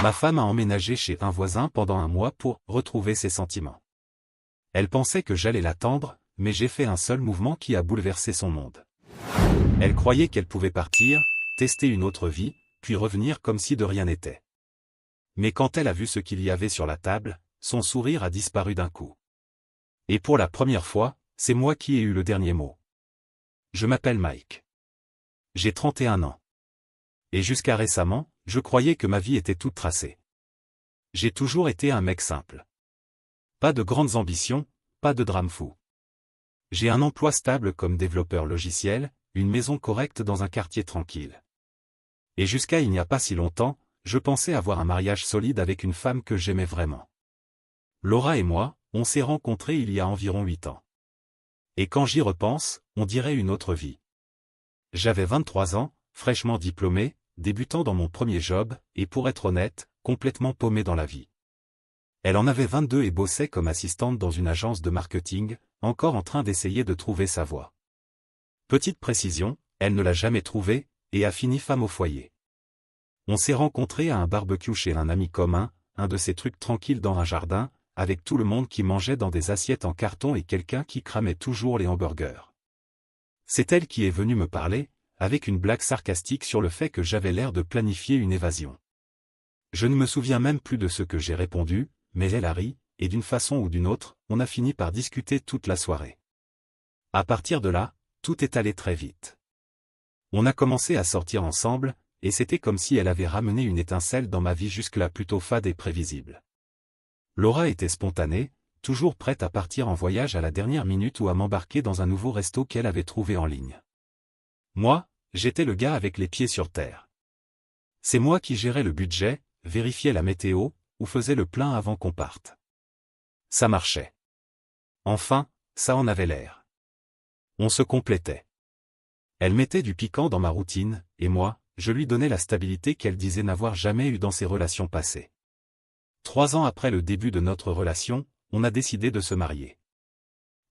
Ma femme a emménagé chez un voisin pendant un mois pour retrouver ses sentiments. Elle pensait que j'allais l'attendre, mais j'ai fait un seul mouvement qui a bouleversé son monde. Elle croyait qu'elle pouvait partir, tester une autre vie, puis revenir comme si de rien n'était. Mais quand elle a vu ce qu'il y avait sur la table, son sourire a disparu d'un coup. Et pour la première fois, c'est moi qui ai eu le dernier mot. Je m'appelle Mike. J'ai 31 ans. Et jusqu'à récemment, je croyais que ma vie était toute tracée. J'ai toujours été un mec simple. Pas de grandes ambitions, pas de drame fou. J'ai un emploi stable comme développeur logiciel, une maison correcte dans un quartier tranquille. Et jusqu'à il n'y a pas si longtemps, je pensais avoir un mariage solide avec une femme que j'aimais vraiment. Laura et moi, on s'est rencontrés il y a environ 8 ans. Et quand j'y repense, on dirait une autre vie. J'avais 23 ans, fraîchement diplômé, débutant dans mon premier job, et pour être honnête, complètement paumé dans la vie. Elle en avait 22 et bossait comme assistante dans une agence de marketing, encore en train d'essayer de trouver sa voie. Petite précision, elle ne l'a jamais trouvée, et a fini femme au foyer. On s'est rencontrés à un barbecue chez un ami commun, un de ces trucs tranquilles dans un jardin, avec tout le monde qui mangeait dans des assiettes en carton et quelqu'un qui cramait toujours les hamburgers. C'est elle qui est venue me parler, avec une blague sarcastique sur le fait que j'avais l'air de planifier une évasion. Je ne me souviens même plus de ce que j'ai répondu, mais elle a ri, et d'une façon ou d'une autre, on a fini par discuter toute la soirée. À partir de là, tout est allé très vite. On a commencé à sortir ensemble, et c'était comme si elle avait ramené une étincelle dans ma vie jusque-là plutôt fade et prévisible. Laura était spontanée, toujours prête à partir en voyage à la dernière minute ou à m'embarquer dans un nouveau resto qu'elle avait trouvé en ligne. Moi, j'étais le gars avec les pieds sur terre. C'est moi qui gérais le budget, vérifiais la météo, ou faisais le plein avant qu'on parte. Ça marchait. Enfin, ça en avait l'air. On se complétait. Elle mettait du piquant dans ma routine, et moi, je lui donnais la stabilité qu'elle disait n'avoir jamais eue dans ses relations passées. 3 ans après le début de notre relation, on a décidé de se marier.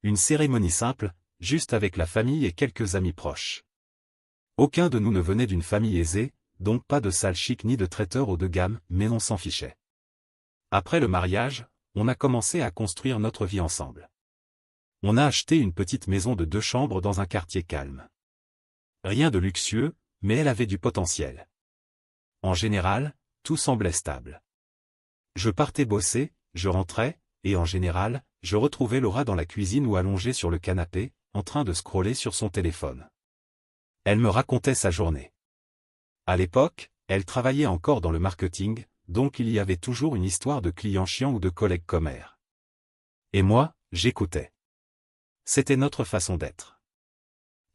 Une cérémonie simple, juste avec la famille et quelques amis proches. Aucun de nous ne venait d'une famille aisée, donc pas de salle chic ni de traiteur haut de gamme, mais on s'en fichait. Après le mariage, on a commencé à construire notre vie ensemble. On a acheté une petite maison de 2 chambres dans un quartier calme. Rien de luxueux, mais elle avait du potentiel. En général, tout semblait stable. Je partais bosser, je rentrais, et en général, je retrouvais Laura dans la cuisine ou allongée sur le canapé, en train de scroller sur son téléphone. Elle me racontait sa journée. À l'époque, elle travaillait encore dans le marketing, donc il y avait toujours une histoire de clients chiants ou de collègues commères. Et moi, j'écoutais. C'était notre façon d'être.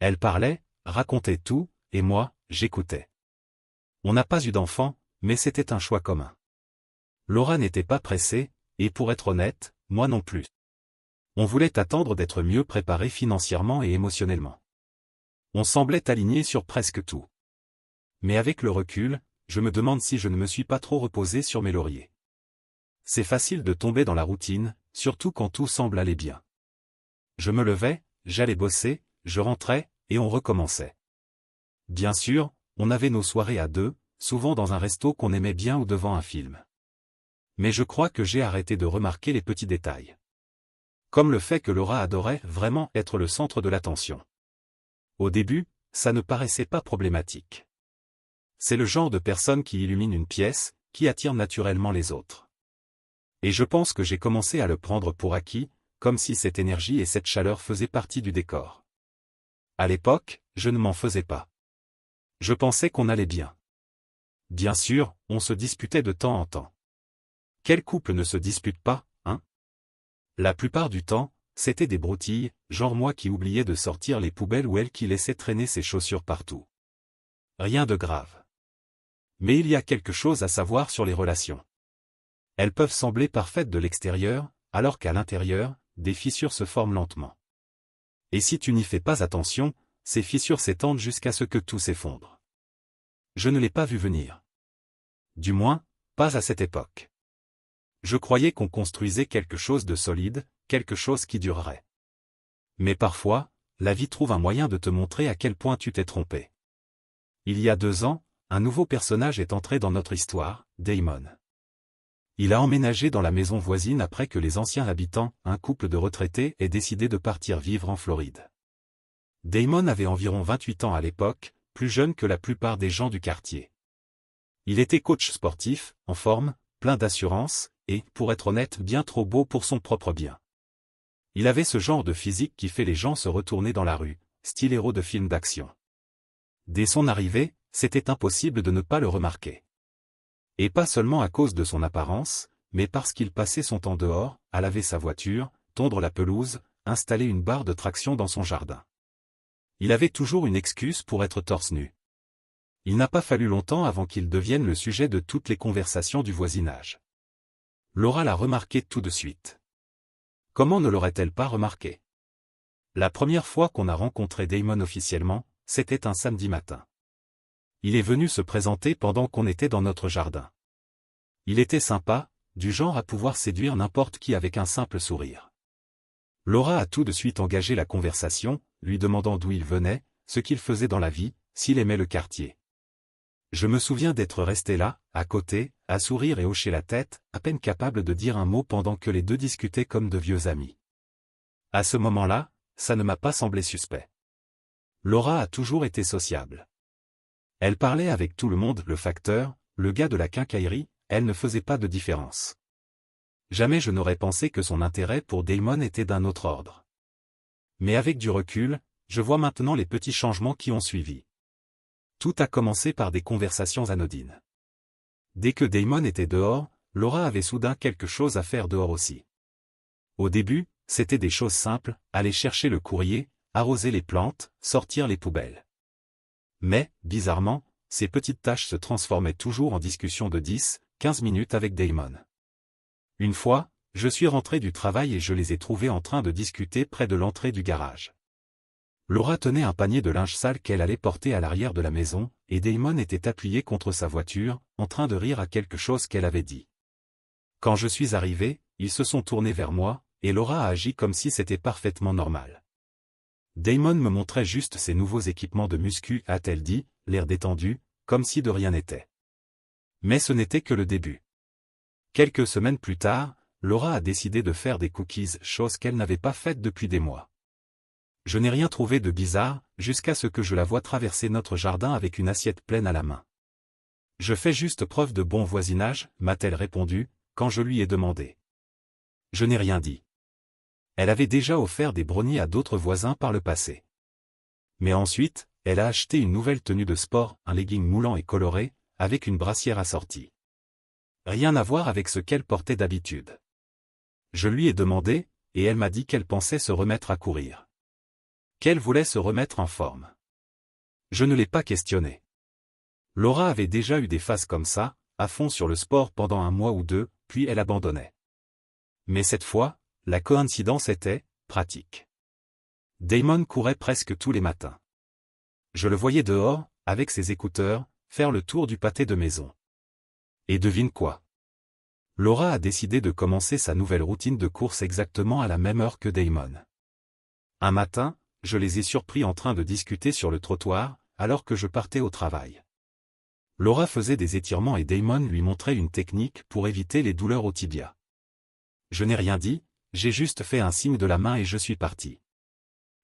Elle parlait, racontait tout, et moi, j'écoutais. On n'a pas eu d'enfant, mais c'était un choix commun. Laura n'était pas pressée, et pour être honnête, moi non plus. On voulait attendre d'être mieux préparé financièrement et émotionnellement. On semblait aligné sur presque tout. Mais avec le recul, je me demande si je ne me suis pas trop reposé sur mes lauriers. C'est facile de tomber dans la routine, surtout quand tout semble aller bien. Je me levais, j'allais bosser, je rentrais, et on recommençait. Bien sûr, on avait nos soirées à 2, souvent dans un resto qu'on aimait bien ou devant un film. Mais je crois que j'ai arrêté de remarquer les petits détails. Comme le fait que Laura adorait vraiment être le centre de l'attention. Au début, ça ne paraissait pas problématique. C'est le genre de personne qui illumine une pièce, qui attire naturellement les autres. Et je pense que j'ai commencé à le prendre pour acquis, comme si cette énergie et cette chaleur faisaient partie du décor. À l'époque, je ne m'en faisais pas. Je pensais qu'on allait bien. Bien sûr, on se disputait de temps en temps. Quel couple ne se dispute pas, hein? La plupart du temps, c'était des broutilles, genre moi qui oubliais de sortir les poubelles ou elle qui laissait traîner ses chaussures partout. Rien de grave. Mais il y a quelque chose à savoir sur les relations. Elles peuvent sembler parfaites de l'extérieur, alors qu'à l'intérieur, des fissures se forment lentement. Et si tu n'y fais pas attention, ces fissures s'étendent jusqu'à ce que tout s'effondre. Je ne l'ai pas vu venir. Du moins, pas à cette époque. Je croyais qu'on construisait quelque chose de solide, quelque chose qui durerait. Mais parfois, la vie trouve un moyen de te montrer à quel point tu t'es trompé. Il y a 2 ans, un nouveau personnage est entré dans notre histoire, Damon. Il a emménagé dans la maison voisine après que les anciens habitants, un couple de retraités, aient décidé de partir vivre en Floride. Damon avait environ 28 ans à l'époque, plus jeune que la plupart des gens du quartier. Il était coach sportif, en forme, plein d'assurance, et, pour être honnête, bien trop beau pour son propre bien. Il avait ce genre de physique qui fait les gens se retourner dans la rue, style héros de film d'action. Dès son arrivée, c'était impossible de ne pas le remarquer. Et pas seulement à cause de son apparence, mais parce qu'il passait son temps dehors, à laver sa voiture, tondre la pelouse, installer une barre de traction dans son jardin. Il avait toujours une excuse pour être torse nu. Il n'a pas fallu longtemps avant qu'il devienne le sujet de toutes les conversations du voisinage. Laura l'a remarqué tout de suite. Comment ne l'aurait-elle pas remarqué? La première fois qu'on a rencontré Damon officiellement, c'était un samedi matin. Il est venu se présenter pendant qu'on était dans notre jardin. Il était sympa, du genre à pouvoir séduire n'importe qui avec un simple sourire. Laura a tout de suite engagé la conversation, lui demandant d'où il venait, ce qu'il faisait dans la vie, s'il aimait le quartier. Je me souviens d'être resté là, à côté, à sourire et hocher la tête, à peine capable de dire un mot pendant que les deux discutaient comme de vieux amis. À ce moment-là, ça ne m'a pas semblé suspect. Laura a toujours été sociable. Elle parlait avec tout le monde, le facteur, le gars de la quincaillerie, elle ne faisait pas de différence. Jamais je n'aurais pensé que son intérêt pour Damon était d'un autre ordre. Mais avec du recul, je vois maintenant les petits changements qui ont suivi. Tout a commencé par des conversations anodines. Dès que Damon était dehors, Laura avait soudain quelque chose à faire dehors aussi. Au début, c'était des choses simples, aller chercher le courrier, arroser les plantes, sortir les poubelles. Mais, bizarrement, ces petites tâches se transformaient toujours en discussion de 10-15 minutes avec Damon. Une fois, je suis rentré du travail et je les ai trouvés en train de discuter près de l'entrée du garage. Laura tenait un panier de linge sale qu'elle allait porter à l'arrière de la maison, et Damon était appuyé contre sa voiture, en train de rire à quelque chose qu'elle avait dit. Quand je suis arrivé, ils se sont tournés vers moi, et Laura a agi comme si c'était parfaitement normal. Damon me montrait juste ses nouveaux équipements de muscu, a-t-elle dit, l'air détendu, comme si de rien n'était. Mais ce n'était que le début. Quelques semaines plus tard, Laura a décidé de faire des cookies, chose qu'elle n'avait pas faite depuis des mois. Je n'ai rien trouvé de bizarre, jusqu'à ce que je la voie traverser notre jardin avec une assiette pleine à la main. Je fais juste preuve de bon voisinage, m'a-t-elle répondu, quand je lui ai demandé. Je n'ai rien dit. Elle avait déjà offert des brownies à d'autres voisins par le passé. Mais ensuite, elle a acheté une nouvelle tenue de sport, un legging moulant et coloré, avec une brassière assortie. Rien à voir avec ce qu'elle portait d'habitude. Je lui ai demandé, et elle m'a dit qu'elle pensait se remettre à courir. Qu'elle voulait se remettre en forme. Je ne l'ai pas questionné. Laura avait déjà eu des phases comme ça, à fond sur le sport pendant un mois ou deux, puis elle abandonnait. Mais cette fois, la coïncidence était pratique. Damon courait presque tous les matins. Je le voyais dehors, avec ses écouteurs, faire le tour du pâté de maison. Et devine quoi? Laura a décidé de commencer sa nouvelle routine de course exactement à la même heure que Damon. Un matin, je les ai surpris en train de discuter sur le trottoir, alors que je partais au travail. Laura faisait des étirements et Damon lui montrait une technique pour éviter les douleurs au tibia. Je n'ai rien dit, j'ai juste fait un signe de la main et je suis parti.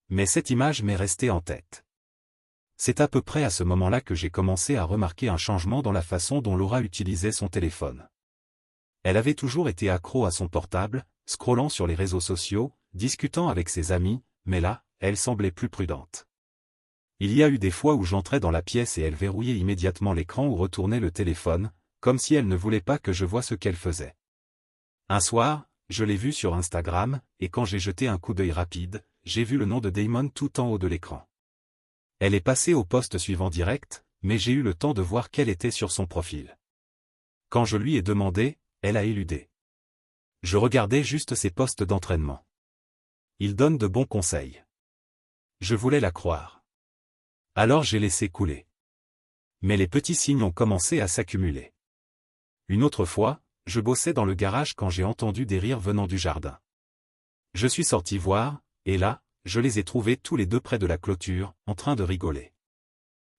Mais cette image m'est restée en tête. C'est à peu près à ce moment-là que j'ai commencé à remarquer un changement dans la façon dont Laura utilisait son téléphone. Elle avait toujours été accro à son portable, scrollant sur les réseaux sociaux, discutant avec ses amis, mais là, elle semblait plus prudente. Il y a eu des fois où j'entrais dans la pièce et elle verrouillait immédiatement l'écran ou retournait le téléphone, comme si elle ne voulait pas que je voie ce qu'elle faisait. Un soir, je l'ai vue sur Instagram, et quand j'ai jeté un coup d'œil rapide, j'ai vu le nom de Damon tout en haut de l'écran. Elle est passée au post suivant direct, mais j'ai eu le temps de voir quelle était sur son profil. Quand je lui ai demandé, elle a éludé. Je regardais juste ses posts d'entraînement. Il donne de bons conseils. Je voulais la croire. Alors j'ai laissé couler. Mais les petits signes ont commencé à s'accumuler. Une autre fois, je bossais dans le garage quand j'ai entendu des rires venant du jardin. Je suis sorti voir, et là, je les ai trouvés tous les deux près de la clôture, en train de rigoler.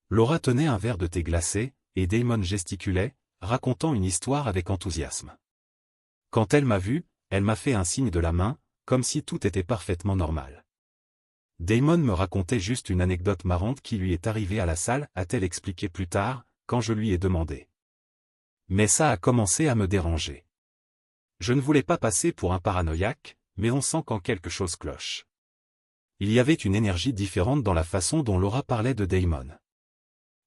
Laura tenait un verre de thé glacé, et Damon gesticulait, racontant une histoire avec enthousiasme. Quand elle m'a vu, elle m'a fait un signe de la main, comme si tout était parfaitement normal. Damon me racontait juste une anecdote marrante qui lui est arrivée à la salle, a-t-elle expliqué plus tard, quand je lui ai demandé. Mais ça a commencé à me déranger. Je ne voulais pas passer pour un paranoïaque, mais on sent quand quelque chose cloche. Il y avait une énergie différente dans la façon dont Laura parlait de Damon.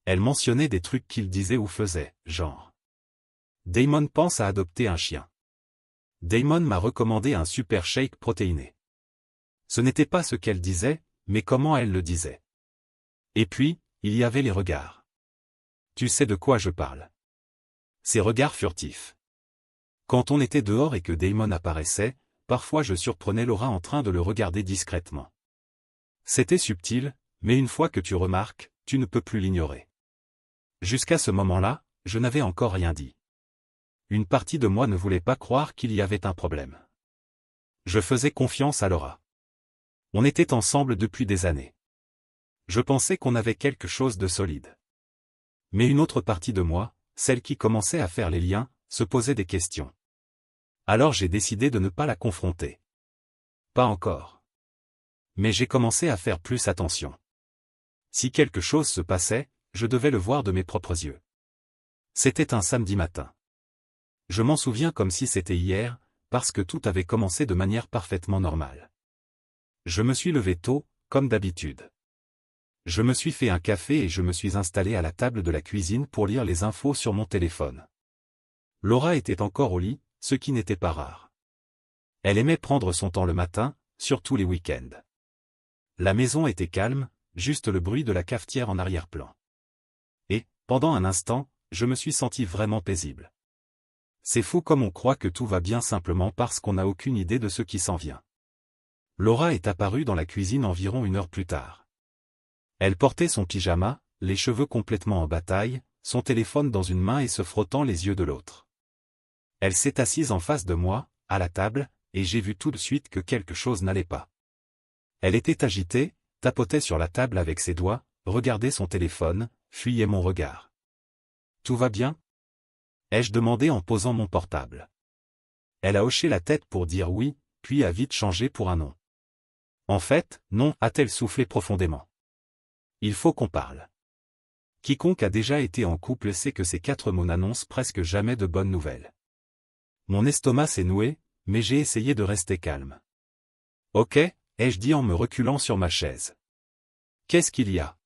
Elle mentionnait des trucs qu'il disait ou faisait, genre. Damon pense à adopter un chien. Damon m'a recommandé un super shake protéiné. Ce n'était pas ce qu'elle disait, mais comment elle le disait. Et puis, il y avait les regards. Tu sais de quoi je parle. Ces regards furtifs. Quand on était dehors et que Damon apparaissait, parfois je surprenais Laura en train de le regarder discrètement. C'était subtil, mais une fois que tu remarques, tu ne peux plus l'ignorer. Jusqu'à ce moment-là, je n'avais encore rien dit. Une partie de moi ne voulait pas croire qu'il y avait un problème. Je faisais confiance à Laura. On était ensemble depuis des années. Je pensais qu'on avait quelque chose de solide. Mais une autre partie de moi, celle qui commençait à faire les liens, se posait des questions. Alors j'ai décidé de ne pas la confronter. Pas encore. Mais j'ai commencé à faire plus attention. Si quelque chose se passait, je devais le voir de mes propres yeux. C'était un samedi matin. Je m'en souviens comme si c'était hier, parce que tout avait commencé de manière parfaitement normale. Je me suis levé tôt, comme d'habitude. Je me suis fait un café et je me suis installé à la table de la cuisine pour lire les infos sur mon téléphone. Laura était encore au lit, ce qui n'était pas rare. Elle aimait prendre son temps le matin, surtout les week-ends. La maison était calme, juste le bruit de la cafetière en arrière-plan. Et, pendant un instant, je me suis senti vraiment paisible. C'est fou comme on croit que tout va bien simplement parce qu'on n'a aucune idée de ce qui s'en vient. Laura est apparue dans la cuisine environ 1 heure plus tard. Elle portait son pyjama, les cheveux complètement en bataille, son téléphone dans une main et se frottant les yeux de l'autre. Elle s'est assise en face de moi, à la table, et j'ai vu tout de suite que quelque chose n'allait pas. Elle était agitée, tapotait sur la table avec ses doigts, regardait son téléphone, fuyait mon regard. « Tout va bien ?» ai-je demandé en posant mon portable. Elle a hoché la tête pour dire oui, puis a vite changé pour un non. En fait, non, a-t-elle soufflé profondément. Il faut qu'on parle. Quiconque a déjà été en couple sait que ces 4 mots n'annoncent presque jamais de bonnes nouvelles. Mon estomac s'est noué, mais j'ai essayé de rester calme. Ok, ai-je dit en me reculant sur ma chaise. Qu'est-ce qu'il y a?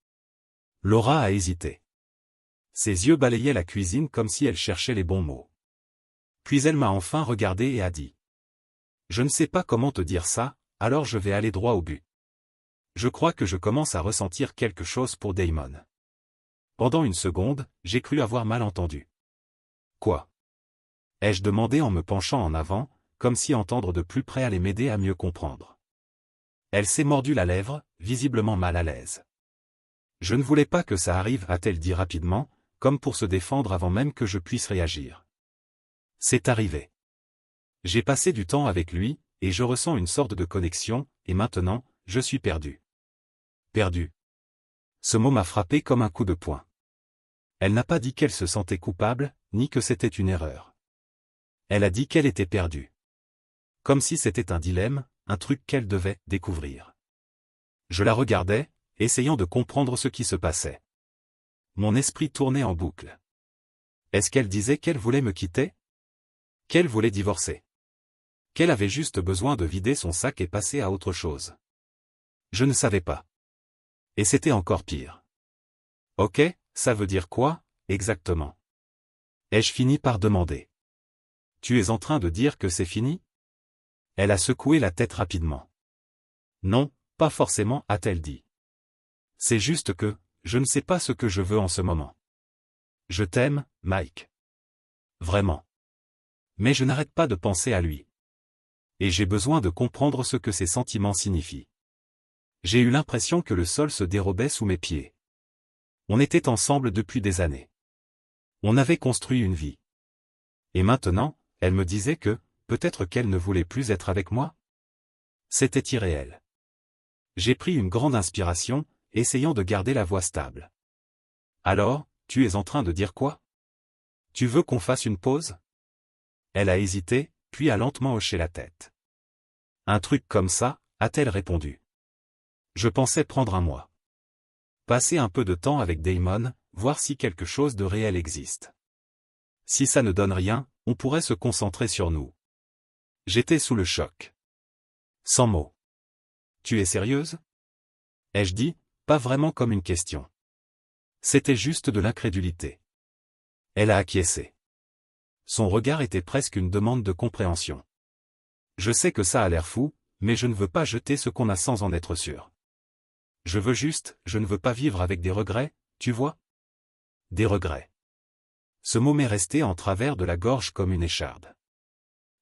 Laura a hésité. Ses yeux balayaient la cuisine comme si elle cherchait les bons mots. Puis elle m'a enfin regardé et a dit. Je ne sais pas comment te dire ça, alors je vais aller droit au but. Je crois que je commence à ressentir quelque chose pour Damon. Pendant une seconde, j'ai cru avoir mal entendu. Quoi? Ai-je demandé en me penchant en avant, comme si entendre de plus près allait m'aider à mieux comprendre. Elle s'est mordu la lèvre, visiblement mal à l'aise. Je ne voulais pas que ça arrive, a-t-elle dit rapidement, comme pour se défendre avant même que je puisse réagir. C'est arrivé. J'ai passé du temps avec lui, et je ressens une sorte de connexion, et maintenant, je suis perdu. Perdu. Ce mot m'a frappé comme un coup de poing. Elle n'a pas dit qu'elle se sentait coupable, ni que c'était une erreur. Elle a dit qu'elle était perdue. Comme si c'était un dilemme, un truc qu'elle devait découvrir. Je la regardais, essayant de comprendre ce qui se passait. Mon esprit tournait en boucle. Est-ce qu'elle disait qu'elle voulait me quitter? Qu'elle voulait divorcer? Qu'elle avait juste besoin de vider son sac et passer à autre chose? Je ne savais pas. Et c'était encore pire. Ok, ça veut dire quoi, exactement? Ai-je fini par demander. Tu es en train de dire que c'est fini? Elle a secoué la tête rapidement. Non, pas forcément, a-t-elle dit. C'est juste que, je ne sais pas ce que je veux en ce moment. Je t'aime, Mike. Vraiment. Mais je n'arrête pas de penser à lui. Et j'ai besoin de comprendre ce que ces sentiments signifient. J'ai eu l'impression que le sol se dérobait sous mes pieds. On était ensemble depuis des années. On avait construit une vie. Et maintenant, elle me disait que, peut-être qu'elle ne voulait plus être avec moi? C'était irréel. J'ai pris une grande inspiration, essayant de garder la voix stable. Alors, tu es en train de dire quoi? Tu veux qu'on fasse une pause? Elle a hésité, puis a lentement hoché la tête. Un truc comme ça, a-t-elle répondu. Je pensais prendre un mois. Passer un peu de temps avec Damon, voir si quelque chose de réel existe. Si ça ne donne rien, on pourrait se concentrer sur nous. J'étais sous le choc. Sans mots. Tu es sérieuse? Ai-je dit, pas vraiment comme une question. C'était juste de l'incrédulité. Elle a acquiescé. Son regard était presque une demande de compréhension. Je sais que ça a l'air fou, mais je ne veux pas jeter ce qu'on a sans en être sûr. Je ne veux pas vivre avec des regrets, tu vois? Des regrets. Ce mot m'est resté en travers de la gorge comme une écharde.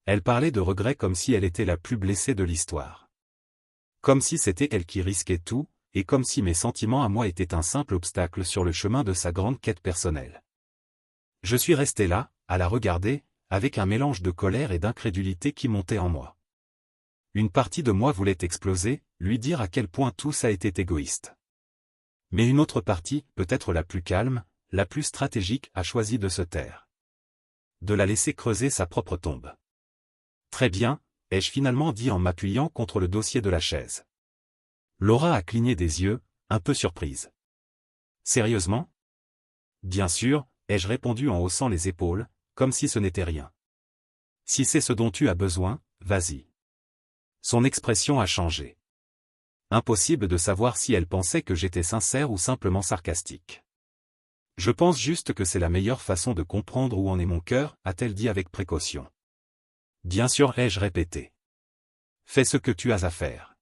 Elle parlait de regrets comme si elle était la plus blessée de l'histoire. Comme si c'était elle qui risquait tout, et comme si mes sentiments à moi étaient un simple obstacle sur le chemin de sa grande quête personnelle. Je suis resté là, à la regarder, avec un mélange de colère et d'incrédulité qui montait en moi. Une partie de moi voulait exploser, lui dire à quel point tout ça était égoïste. Mais une autre partie, peut-être la plus calme, la plus stratégique, a choisi de se taire. De la laisser creuser sa propre tombe. Très bien, ai-je finalement dit en m'appuyant contre le dossier de la chaise. Laura a cligné des yeux, un peu surprise. Sérieusement? Bien sûr, ai-je répondu en haussant les épaules, comme si ce n'était rien. Si c'est ce dont tu as besoin, vas-y. Son expression a changé. Impossible de savoir si elle pensait que j'étais sincère ou simplement sarcastique. Je pense juste que c'est la meilleure façon de comprendre où en est mon cœur, a-t-elle dit avec précaution. Bien sûr, ai-je répété. Fais ce que tu as à faire.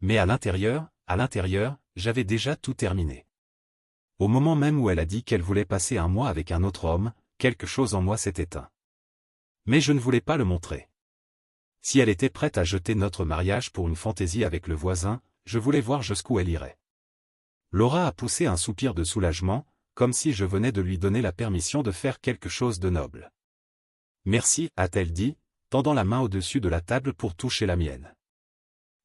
Mais à l'intérieur, j'avais déjà tout terminé. Au moment même où elle a dit qu'elle voulait passer un mois avec un autre homme, quelque chose en moi s'est éteint. Mais je ne voulais pas le montrer. Si elle était prête à jeter notre mariage pour une fantaisie avec le voisin, je voulais voir jusqu'où elle irait. Laura a poussé un soupir de soulagement, comme si je venais de lui donner la permission de faire quelque chose de noble. Merci, a-t-elle dit, tendant la main au-dessus de la table pour toucher la mienne.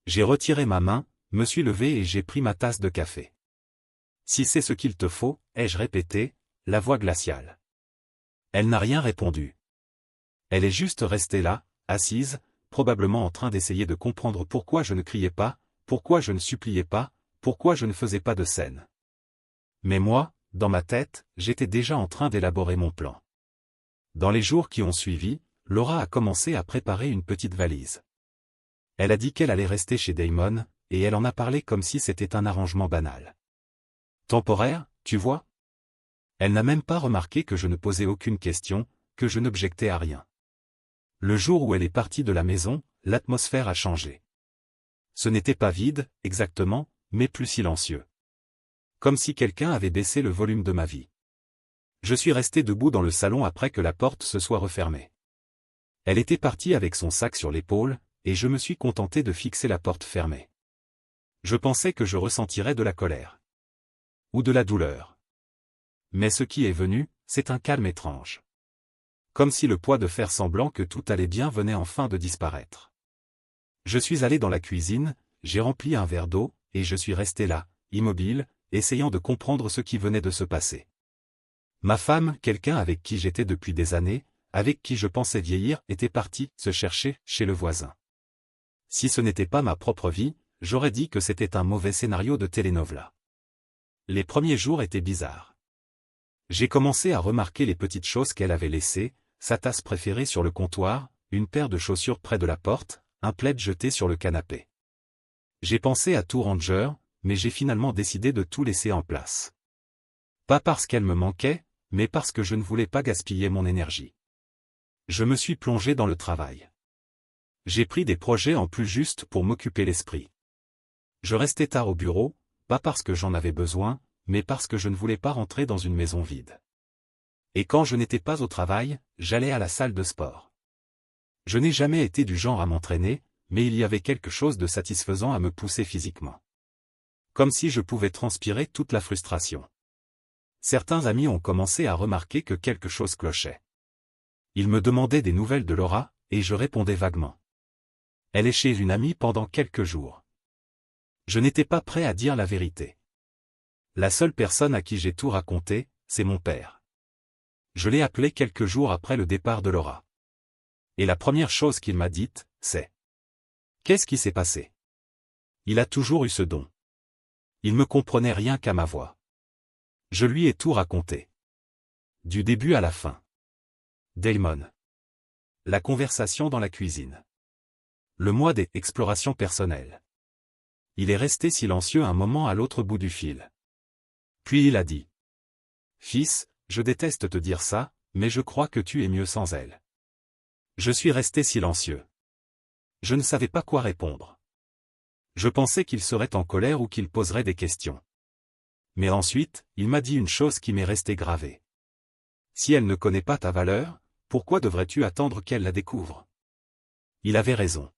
J'ai retiré ma main, me suis levé et j'ai pris ma tasse de café. Si c'est ce qu'il te faut, ai-je répété, la voix glaciale. Elle n'a rien répondu. Elle est juste restée là, assise, probablement en train d'essayer de comprendre pourquoi je ne criais pas, pourquoi je ne suppliais pas, pourquoi je ne faisais pas de scène. Mais moi, dans ma tête, j'étais déjà en train d'élaborer mon plan. Dans les jours qui ont suivi, Laura a commencé à préparer une petite valise. Elle a dit qu'elle allait rester chez Damon, et elle en a parlé comme si c'était un arrangement banal. Temporaire, tu vois? Elle n'a même pas remarqué que je ne posais aucune question, que je n'objectais à rien. Le jour où elle est partie de la maison, l'atmosphère a changé. Ce n'était pas vide, exactement, mais plus silencieux. Comme si quelqu'un avait baissé le volume de ma vie. Je suis resté debout dans le salon après que la porte se soit refermée. Elle était partie avec son sac sur l'épaule, et je me suis contenté de fixer la porte fermée. Je pensais que je ressentirais de la colère. Ou de la douleur. Mais ce qui est venu, c'est un calme étrange. Comme si le poids de faire semblant que tout allait bien venait enfin de disparaître. Je suis allé dans la cuisine, j'ai rempli un verre d'eau, et je suis resté là, immobile, essayant de comprendre ce qui venait de se passer. Ma femme, quelqu'un avec qui j'étais depuis des années, avec qui je pensais vieillir, était partie se chercher chez le voisin. Si ce n'était pas ma propre vie, j'aurais dit que c'était un mauvais scénario de telenovela. Les premiers jours étaient bizarres. J'ai commencé à remarquer les petites choses qu'elle avait laissées, sa tasse préférée sur le comptoir, une paire de chaussures près de la porte, un plaid jeté sur le canapé. J'ai pensé à tout ranger, mais j'ai finalement décidé de tout laisser en place. Pas parce qu'elle me manquait, mais parce que je ne voulais pas gaspiller mon énergie. Je me suis plongé dans le travail. J'ai pris des projets en plus juste pour m'occuper l'esprit. Je restais tard au bureau, pas parce que j'en avais besoin, mais parce que je ne voulais pas rentrer dans une maison vide. Et quand je n'étais pas au travail, j'allais à la salle de sport. Je n'ai jamais été du genre à m'entraîner, mais il y avait quelque chose de satisfaisant à me pousser physiquement. Comme si je pouvais transpirer toute la frustration. Certains amis ont commencé à remarquer que quelque chose clochait. Ils me demandaient des nouvelles de Laura, et je répondais vaguement. Elle est chez une amie pendant quelques jours. Je n'étais pas prêt à dire la vérité. La seule personne à qui j'ai tout raconté, c'est mon père. Je l'ai appelé quelques jours après le départ de Laura. Et la première chose qu'il m'a dite, c'est: qu'est-ce qui s'est passé? Il a toujours eu ce don. Il me comprenait rien qu'à ma voix. Je lui ai tout raconté. Du début à la fin. Damon. La conversation dans la cuisine. Le mois des explorations personnelles. Il est resté silencieux un moment à l'autre bout du fil. Puis il a dit: Fils, je déteste te dire ça, mais je crois que tu es mieux sans elle. Je suis resté silencieux. Je ne savais pas quoi répondre. Je pensais qu'il serait en colère ou qu'il poserait des questions. Mais ensuite, il m'a dit une chose qui m'est restée gravée. Si elle ne connaît pas ta valeur, pourquoi devrais-tu attendre qu'elle la découvre? Il avait raison.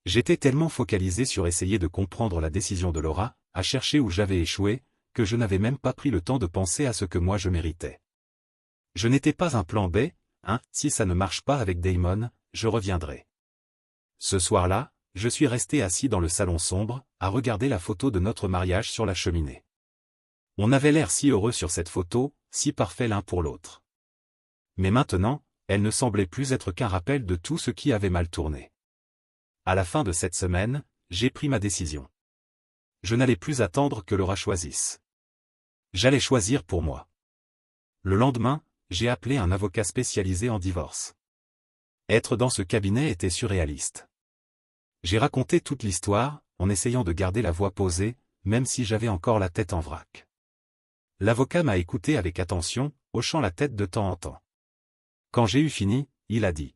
J'étais tellement focalisé sur essayer de comprendre la décision de Laura, à chercher où j'avais échoué, que je n'avais même pas pris le temps de penser à ce que moi je méritais. Je n'étais pas un plan B, si ça ne marche pas avec Damon, je reviendrai. Ce soir-là, je suis resté assis dans le salon sombre, à regarder la photo de notre mariage sur la cheminée. On avait l'air si heureux sur cette photo, si parfaits l'un pour l'autre. Mais maintenant, elle ne semblait plus être qu'un rappel de tout ce qui avait mal tourné. À la fin de cette semaine, j'ai pris ma décision. Je n'allais plus attendre que Laura choisisse. J'allais choisir pour moi. Le lendemain, j'ai appelé un avocat spécialisé en divorce. Être dans ce cabinet était surréaliste. J'ai raconté toute l'histoire, en essayant de garder la voix posée, même si j'avais encore la tête en vrac. L'avocat m'a écouté avec attention, hochant la tête de temps en temps. Quand j'ai eu fini, il a dit: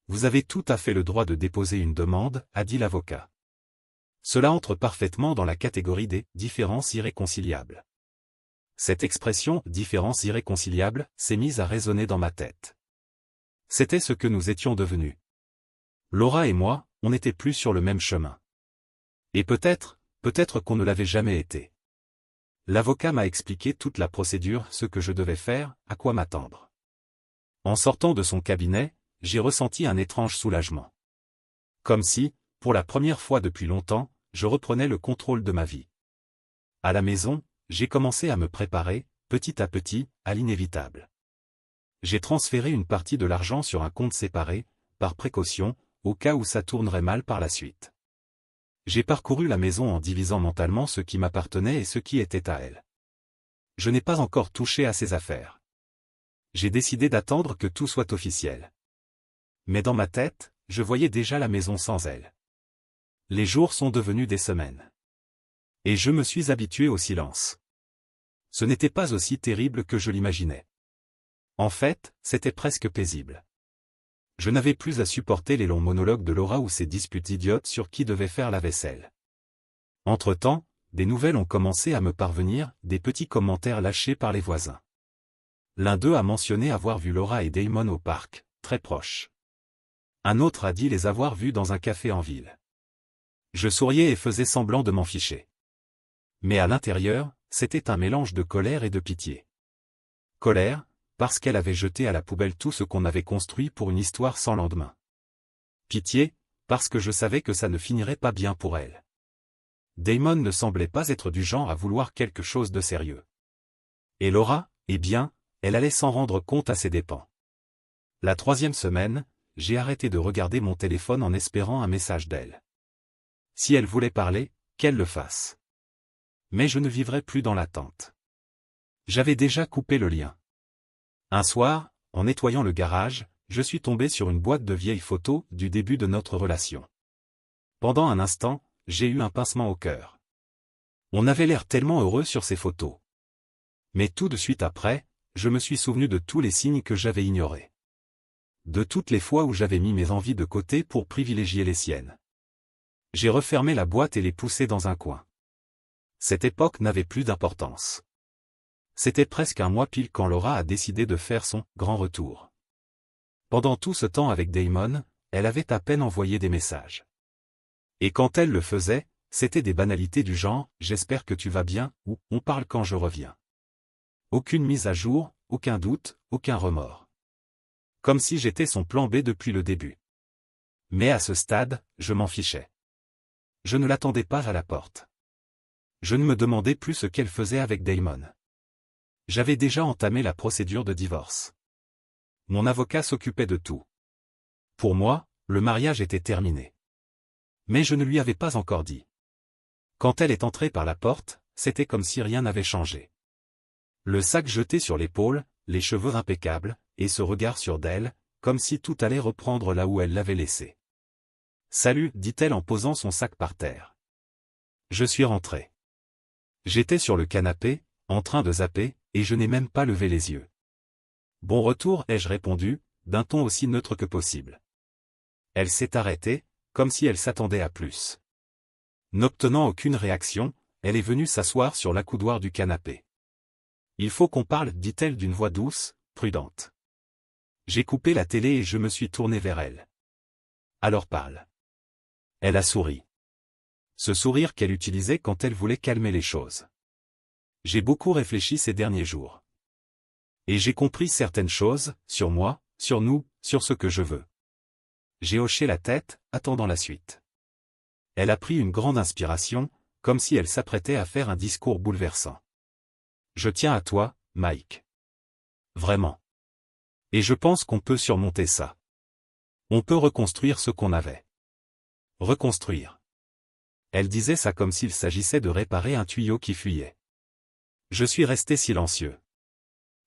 Vous avez tout à fait le droit de déposer une demande, a dit l'avocat. Cela entre parfaitement dans la catégorie des différences irréconciliables. Cette expression « différence irréconciliable » s'est mise à résonner dans ma tête. C'était ce que nous étions devenus. Laura et moi, on n'était plus sur le même chemin. Et peut-être qu'on ne l'avait jamais été. L'avocat m'a expliqué toute la procédure, ce que je devais faire, à quoi m'attendre. En sortant de son cabinet, j'ai ressenti un étrange soulagement. Comme si, pour la première fois depuis longtemps, je reprenais le contrôle de ma vie. À la maison, j'ai commencé à me préparer, petit à petit, à l'inévitable. J'ai transféré une partie de l'argent sur un compte séparé, par précaution, au cas où ça tournerait mal par la suite. J'ai parcouru la maison en divisant mentalement ce qui m'appartenait et ce qui était à elle. Je n'ai pas encore touché à ses affaires. J'ai décidé d'attendre que tout soit officiel. Mais dans ma tête, je voyais déjà la maison sans elle. Les jours sont devenus des semaines. Et je me suis habitué au silence. Ce n'était pas aussi terrible que je l'imaginais. En fait, c'était presque paisible. Je n'avais plus à supporter les longs monologues de Laura ou ses disputes idiotes sur qui devait faire la vaisselle. Entre-temps, des nouvelles ont commencé à me parvenir, des petits commentaires lâchés par les voisins. L'un d'eux a mentionné avoir vu Laura et Damon au parc, très proches. Un autre a dit les avoir vus dans un café en ville. Je souriais et faisais semblant de m'en ficher. Mais à l'intérieur, c'était un mélange de colère et de pitié. Colère, parce qu'elle avait jeté à la poubelle tout ce qu'on avait construit pour une histoire sans lendemain. Pitié, parce que je savais que ça ne finirait pas bien pour elle. Damon ne semblait pas être du genre à vouloir quelque chose de sérieux. Et Laura, eh bien, elle allait s'en rendre compte à ses dépens. La 3e semaine, j'ai arrêté de regarder mon téléphone en espérant un message d'elle. Si elle voulait parler, qu'elle le fasse. Mais je ne vivrais plus dans l'attente. J'avais déjà coupé le lien. Un soir, en nettoyant le garage, je suis tombé sur une boîte de vieilles photos du début de notre relation. Pendant un instant, j'ai eu un pincement au cœur. On avait l'air tellement heureux sur ces photos. Mais tout de suite après, je me suis souvenu de tous les signes que j'avais ignorés. De toutes les fois où j'avais mis mes envies de côté pour privilégier les siennes. J'ai refermé la boîte et les poussé dans un coin. Cette époque n'avait plus d'importance. C'était presque un mois pile quand Laura a décidé de faire son « grand retour ». Pendant tout ce temps avec Damon, elle avait à peine envoyé des messages. Et quand elle le faisait, c'était des banalités du genre « j'espère que tu vas bien » ou « on parle quand je reviens ». Aucune mise à jour, aucun doute, aucun remords. Comme si j'étais son plan B depuis le début. Mais à ce stade, je m'en fichais. Je ne l'attendais pas à la porte. Je ne me demandais plus ce qu'elle faisait avec Damon. J'avais déjà entamé la procédure de divorce. Mon avocat s'occupait de tout. Pour moi, le mariage était terminé. Mais je ne lui avais pas encore dit. Quand elle est entrée par la porte, c'était comme si rien n'avait changé. Le sac jeté sur l'épaule, les cheveux impeccables, et ce regard sûr d'elle, comme si tout allait reprendre là où elle l'avait laissé. « Salut » dit-elle en posant son sac par terre. Je suis rentré. J'étais sur le canapé, en train de zapper, et je n'ai même pas levé les yeux. « Bon retour » ai-je répondu, d'un ton aussi neutre que possible. Elle s'est arrêtée, comme si elle s'attendait à plus. N'obtenant aucune réaction, elle est venue s'asseoir sur l'accoudoir du canapé. « Il faut qu'on parle » dit-elle d'une voix douce, prudente. J'ai coupé la télé et je me suis tourné vers elle. « Alors parle. » Elle a souri. Ce sourire qu'elle utilisait quand elle voulait calmer les choses. J'ai beaucoup réfléchi ces derniers jours. Et j'ai compris certaines choses, sur moi, sur nous, sur ce que je veux. J'ai hoché la tête, attendant la suite. Elle a pris une grande inspiration, comme si elle s'apprêtait à faire un discours bouleversant. Je tiens à toi, Mike. Vraiment. Et je pense qu'on peut surmonter ça. On peut reconstruire ce qu'on avait. Reconstruire. Elle disait ça comme s'il s'agissait de réparer un tuyau qui fuyait. Je suis resté silencieux.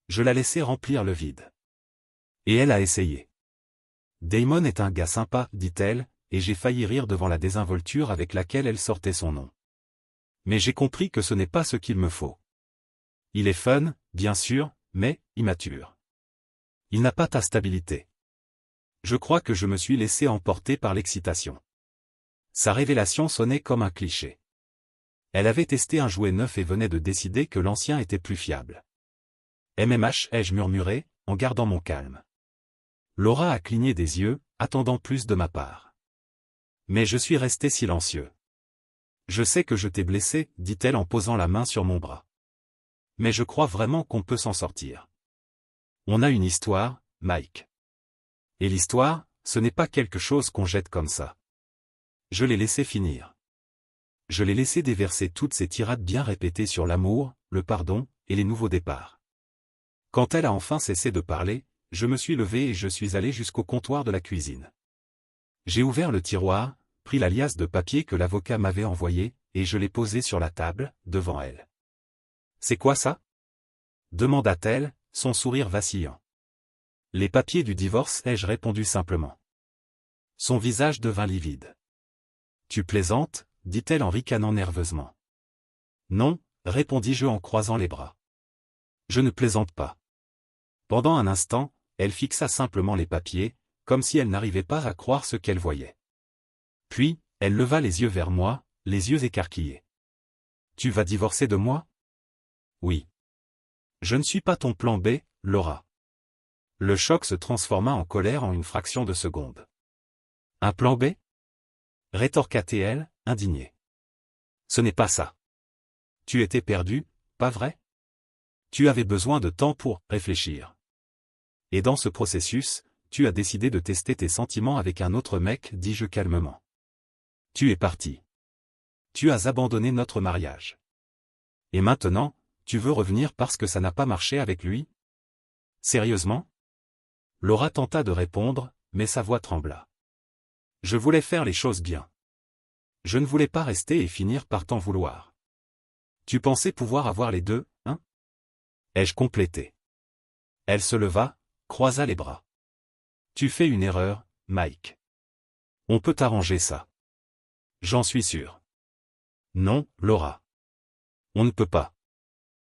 Je la laissais remplir le vide. Et elle a essayé. Damon est un gars sympa, dit-elle, et j'ai failli rire devant la désinvolture avec laquelle elle sortait son nom. Mais j'ai compris que ce n'est pas ce qu'il me faut. Il est fun, bien sûr, mais immature. Il n'a pas ta stabilité. Je crois que je me suis laissé emporter par l'excitation. Sa révélation sonnait comme un cliché. Elle avait testé un jouet neuf et venait de décider que l'ancien était plus fiable. MMH, ai-je murmuré, en gardant mon calme. Laura a cligné des yeux, attendant plus de ma part. Mais je suis resté silencieux. Je sais que je t'ai blessé, dit-elle en posant la main sur mon bras. Mais je crois vraiment qu'on peut s'en sortir. On a une histoire, Mike. Et l'histoire, ce n'est pas quelque chose qu'on jette comme ça. Je l'ai laissé finir. Je l'ai laissé déverser toutes ces tirades bien répétées sur l'amour, le pardon, et les nouveaux départs. Quand elle a enfin cessé de parler, je me suis levé et je suis allé jusqu'au comptoir de la cuisine. J'ai ouvert le tiroir, pris la liasse de papier que l'avocat m'avait envoyée, et je l'ai posée sur la table, devant elle. « C'est quoi ça » demanda-t-elle, son sourire vacillant. « Les papiers du divorce » ai-je répondu simplement. Son visage devint livide. « Tu plaisantes » dit-elle en ricanant nerveusement. « Non » répondis-je en croisant les bras. « Je ne plaisante pas. » Pendant un instant, elle fixa simplement les papiers, comme si elle n'arrivait pas à croire ce qu'elle voyait. Puis, elle leva les yeux vers moi, les yeux écarquillés. « Tu vas divorcer de moi ?» « Oui. »« Je ne suis pas ton plan B, Laura. » Le choc se transforma en colère en une fraction de seconde. « Un plan B » rétorqua-t-elle, indignée. « Ce n'est pas ça. Tu étais perdu, pas vrai ? Tu avais besoin de temps pour réfléchir. Et dans ce processus, tu as décidé de tester tes sentiments avec un autre mec, dis-je calmement. Tu es parti. Tu as abandonné notre mariage. Et maintenant, tu veux revenir parce que ça n'a pas marché avec lui ? Sérieusement ? Laura tenta de répondre, mais sa voix trembla. Je voulais faire les choses bien. Je ne voulais pas rester et finir par t'en vouloir. Tu pensais pouvoir avoir les deux, hein ? Ai-je complété. Elle se leva, croisa les bras. Tu fais une erreur, Mike. On peut arranger ça. J'en suis sûr. Non, Laura. On ne peut pas.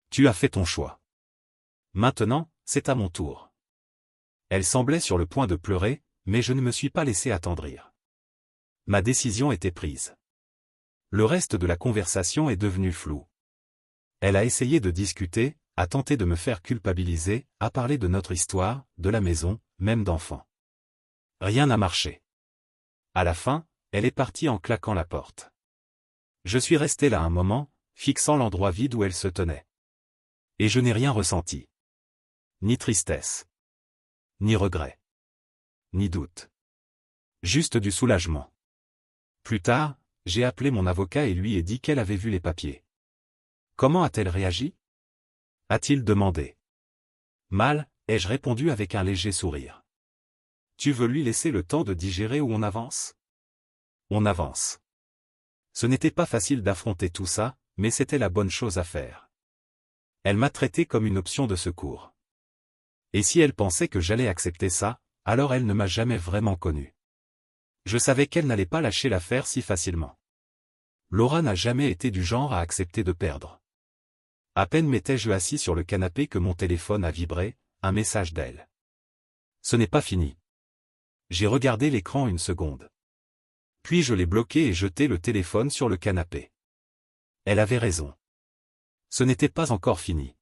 Tu as fait ton choix. Maintenant, c'est à mon tour. Elle semblait sur le point de pleurer, mais je ne me suis pas laissé attendrir. Ma décision était prise. Le reste de la conversation est devenu flou. Elle a essayé de discuter, a tenté de me faire culpabiliser, a parlé de notre histoire, de la maison, même d'enfants. Rien n'a marché. À la fin, elle est partie en claquant la porte. Je suis resté là un moment, fixant l'endroit vide où elle se tenait. Et je n'ai rien ressenti. Ni tristesse. Ni regret. Ni doute. Juste du soulagement. Plus tard, j'ai appelé mon avocat et lui ai dit qu'elle avait vu les papiers. Comment a-t-elle réagi ? A-t-il demandé. Mal, ai-je répondu avec un léger sourire. Tu veux lui laisser le temps de digérer ou on avance? On avance. Ce n'était pas facile d'affronter tout ça, mais c'était la bonne chose à faire. Elle m'a traité comme une option de secours. Et si elle pensait que j'allais accepter ça, alors elle ne m'a jamais vraiment connu. Je savais qu'elle n'allait pas lâcher l'affaire si facilement. Laura n'a jamais été du genre à accepter de perdre. À peine m'étais-je assis sur le canapé que mon téléphone a vibré, un message d'elle. Ce n'est pas fini. J'ai regardé l'écran une seconde. Puis je l'ai bloqué et jeté le téléphone sur le canapé. Elle avait raison. Ce n'était pas encore fini.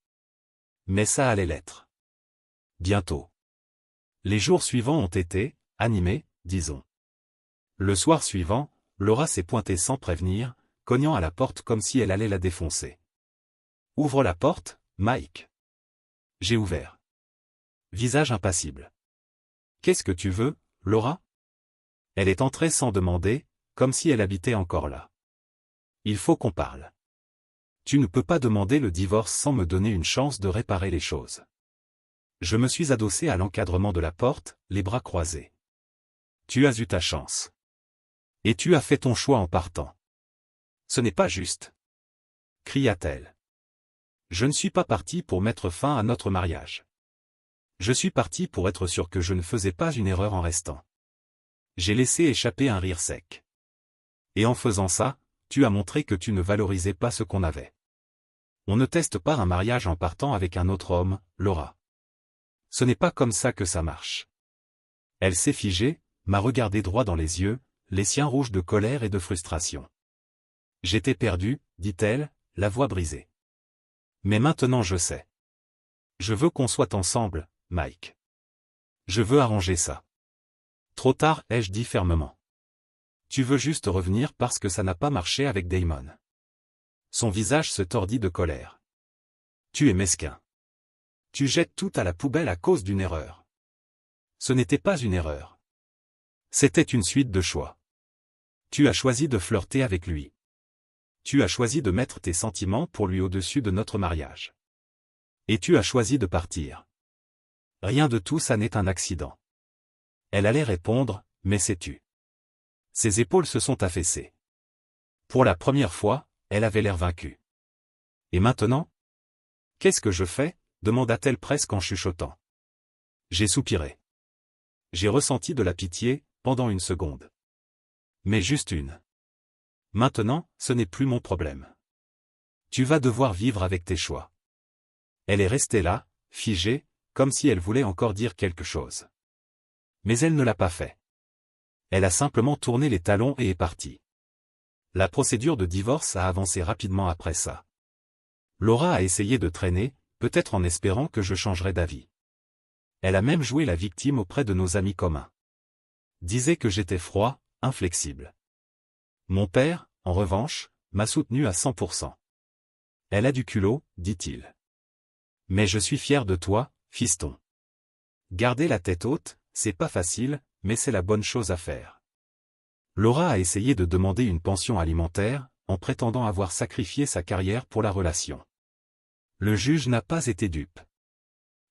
Mais ça allait l'être. Bientôt. Les jours suivants ont été, animés, disons. Le soir suivant, Laura s'est pointée sans prévenir, cognant à la porte comme si elle allait la défoncer. « Ouvre la porte, Mike. » J'ai ouvert. Visage impassible. « Qu'est-ce que tu veux, Laura ?» Elle est entrée sans demander, comme si elle habitait encore là. « Il faut qu'on parle. Tu ne peux pas demander le divorce sans me donner une chance de réparer les choses. » Je me suis adossé à l'encadrement de la porte, les bras croisés. « Tu as eu ta chance. Et tu as fait ton choix en partant. Ce n'est pas juste. » cria-t-elle. Je ne suis pas parti pour mettre fin à notre mariage. Je suis parti pour être sûr que je ne faisais pas une erreur en restant. J'ai laissé échapper un rire sec. Et en faisant ça, tu as montré que tu ne valorisais pas ce qu'on avait. On ne teste pas un mariage en partant avec un autre homme, Laura. Ce n'est pas comme ça que ça marche. Elle s'est figée, m'a regardé droit dans les yeux, les siens rouges de colère et de frustration. J'étais perdue, dit-elle, la voix brisée. Mais maintenant je sais. Je veux qu'on soit ensemble, Mike. Je veux arranger ça. Trop tard, ai-je dit fermement. Tu veux juste revenir parce que ça n'a pas marché avec Damon. Son visage se tordit de colère. Tu es mesquin. Tu jettes tout à la poubelle à cause d'une erreur. Ce n'était pas une erreur. C'était une suite de choix. Tu as choisi de flirter avec lui. Tu as choisi de mettre tes sentiments pour lui au-dessus de notre mariage. Et tu as choisi de partir. Rien de tout ça n'est un accident. Elle allait répondre, mais sais-tu. Ses épaules se sont affaissées. Pour la première fois, elle avait l'air vaincue. Et maintenant? Qu'est-ce que je fais? Demanda-t-elle presque en chuchotant. J'ai soupiré. J'ai ressenti de la pitié, pendant une seconde. Mais juste une. Maintenant, ce n'est plus mon problème. Tu vas devoir vivre avec tes choix. Elle est restée là, figée, comme si elle voulait encore dire quelque chose. Mais elle ne l'a pas fait. Elle a simplement tourné les talons et est partie. La procédure de divorce a avancé rapidement après ça. Laura a essayé de traîner, peut-être en espérant que je changerais d'avis. Elle a même joué la victime auprès de nos amis communs. Disait que j'étais froid, inflexible. Mon père, en revanche, m'a soutenu à 100%. Elle a du culot, dit-il. Mais je suis fier de toi, fiston. Garder la tête haute, c'est pas facile, mais c'est la bonne chose à faire. Laura a essayé de demander une pension alimentaire, en prétendant avoir sacrifié sa carrière pour la relation. Le juge n'a pas été dupe.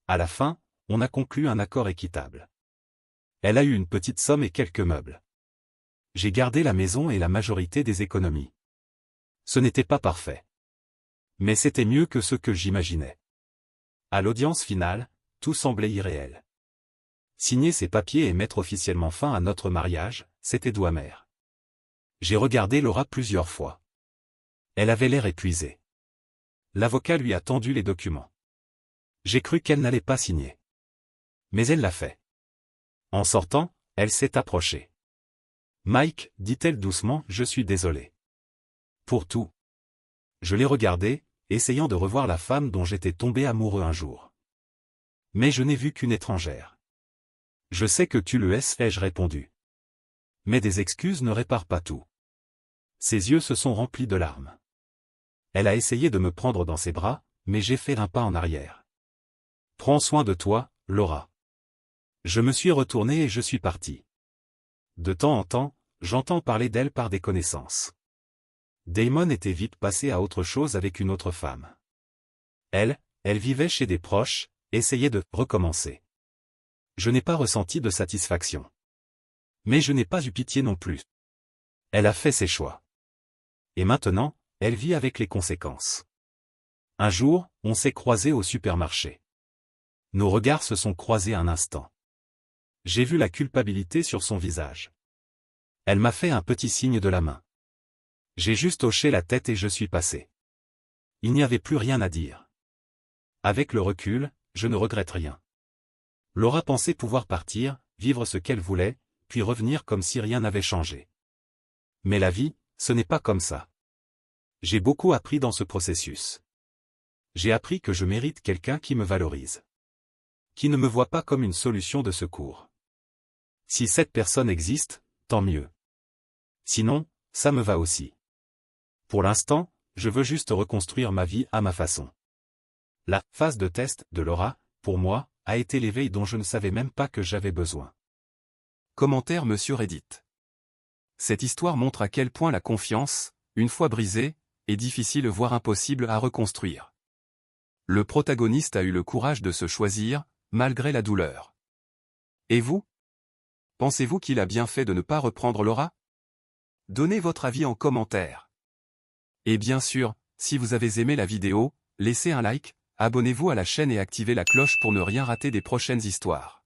À la fin, on a conclu un accord équitable. Elle a eu une petite somme et quelques meubles. J'ai gardé la maison et la majorité des économies. Ce n'était pas parfait. Mais c'était mieux que ce que j'imaginais. À l'audience finale, tout semblait irréel. Signer ces papiers et mettre officiellement fin à notre mariage, c'était doux amer. J'ai regardé Laura plusieurs fois. Elle avait l'air épuisée. L'avocat lui a tendu les documents. J'ai cru qu'elle n'allait pas signer. Mais elle l'a fait. En sortant, elle s'est approchée. « Mike, dit-elle doucement, je suis désolée. Pour tout. » Je l'ai regardée, essayant de revoir la femme dont j'étais tombé amoureux un jour. Mais je n'ai vu qu'une étrangère. « Je sais que tu le es, ai-je répondu. Mais des excuses ne réparent pas tout. » Ses yeux se sont remplis de larmes. Elle a essayé de me prendre dans ses bras, mais j'ai fait un pas en arrière. « Prends soin de toi, Laura. » Je me suis retourné et je suis parti. De temps en temps, j'entends parler d'elle par des connaissances. Damon était vite passé à autre chose avec une autre femme. Elle vivait chez des proches, essayait de recommencer. Je n'ai pas ressenti de satisfaction. Mais je n'ai pas eu pitié non plus. Elle a fait ses choix. Et maintenant, elle vit avec les conséquences. Un jour, on s'est croisés au supermarché. Nos regards se sont croisés un instant. J'ai vu la culpabilité sur son visage. Elle m'a fait un petit signe de la main. J'ai juste hoché la tête et je suis passé. Il n'y avait plus rien à dire. Avec le recul, je ne regrette rien. Laura pensait pouvoir partir, vivre ce qu'elle voulait, puis revenir comme si rien n'avait changé. Mais la vie, ce n'est pas comme ça. J'ai beaucoup appris dans ce processus. J'ai appris que je mérite quelqu'un qui me valorise. Qui ne me voit pas comme une solution de secours. Si cette personne existe, tant mieux. Sinon, ça me va aussi. Pour l'instant, je veux juste reconstruire ma vie à ma façon. La phase de test de Laura, pour moi, a été l'éveil dont je ne savais même pas que j'avais besoin. Commentaire Monsieur Reddit. Cette histoire montre à quel point la confiance, une fois brisée, est difficile voire impossible à reconstruire. Le protagoniste a eu le courage de se choisir, malgré la douleur. Et vous? Pensez-vous qu'il a bien fait de ne pas reprendre Laura? Donnez votre avis en commentaire. Et bien sûr, si vous avez aimé la vidéo, laissez un like, abonnez-vous à la chaîne et activez la cloche pour ne rien rater des prochaines histoires.